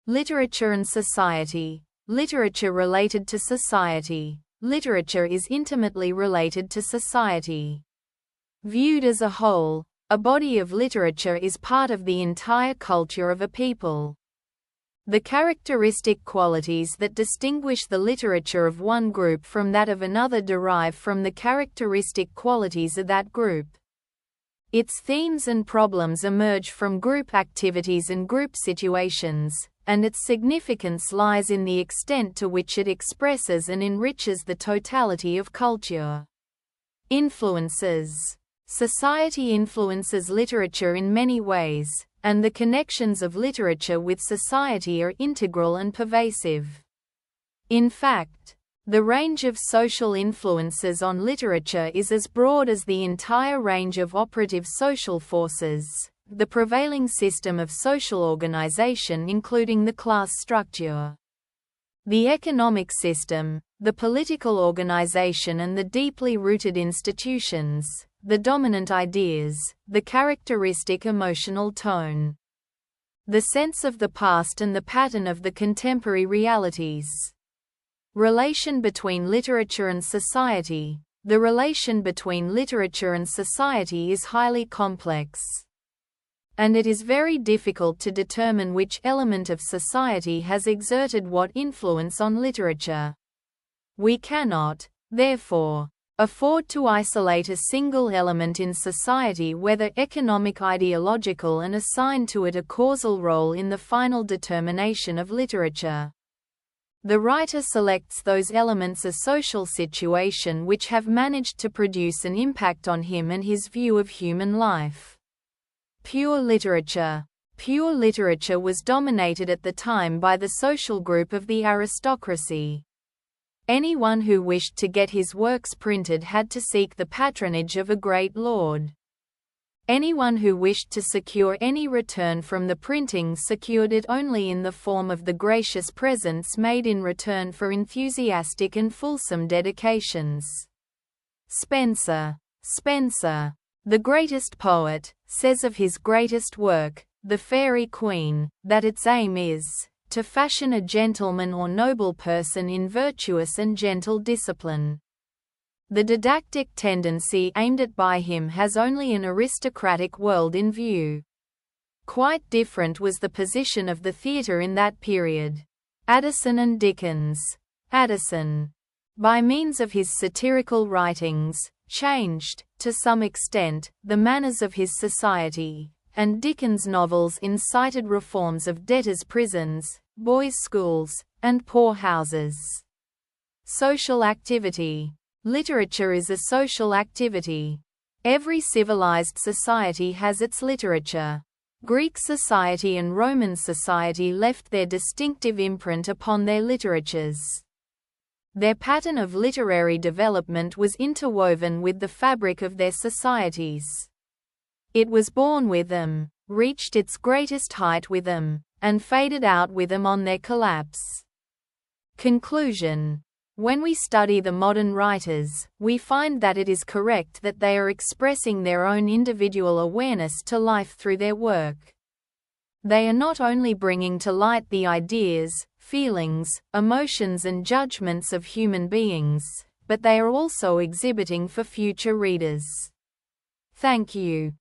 Literature and society. Literature related to society. Literature is intimately related to society. Viewed as a whole, a body of literature is part of the entire culture of a people. The characteristic qualities that distinguish the literature of one group from that of another derive from the characteristic qualities of that group. Its themes and problems emerge from group activities and group situations, and its significance lies in the extent to which it expresses and enriches the totality of culture. Influences. Society influences literature in many ways, and the connections of literature with society are integral and pervasive. In fact, the range of social influences on literature is as broad as the entire range of operative social forces, the prevailing system of social organization including the class structure, the economic system, the political organization and the deeply rooted institutions, the dominant ideas, the characteristic emotional tone, the sense of the past and the pattern of the contemporary realities. Relation between literature and society. The relation between literature and society is highly complex, and it is very difficult to determine which element of society has exerted what influence on literature. We cannot, therefore, afford to isolate a single element in society, whether economic, ideological, and assign to it a causal role in the final determination of literature. The writer selects those elements of social situation which have managed to produce an impact on him and his view of human life. Pure literature. Pure literature was dominated at the time by the social group of the aristocracy. Anyone who wished to get his works printed had to seek the patronage of a great lord. Anyone who wished to secure any return from the printing secured it only in the form of the gracious presents made in return for enthusiastic and fulsome dedications. Spenser, the greatest poet, says of his greatest work, The Faerie Queene, that its aim is to fashion a gentleman or noble person in virtuous and gentle discipline. The didactic tendency aimed at by him has only an aristocratic world in view. Quite different was the position of the theatre in that period. Addison and Dickens. Addison, by means of his satirical writings, changed, to some extent, the manners of his society, and Dickens' novels incited reforms of debtors' prisons, boys' schools, and poorhouses. Social activity. Literature is a social activity. Every civilized society has its literature. Greek society and Roman society left their distinctive imprint upon their literatures. Their pattern of literary development was interwoven with the fabric of their societies. It was born with them, reached its greatest height with them, and faded out with them on their collapse. Conclusion. When we study the modern writers, we find that it is correct that they are expressing their own individual awareness to life through their work. They are not only bringing to light the ideas, feelings, emotions and judgments of human beings, but they are also exhibiting for future readers. Thank you.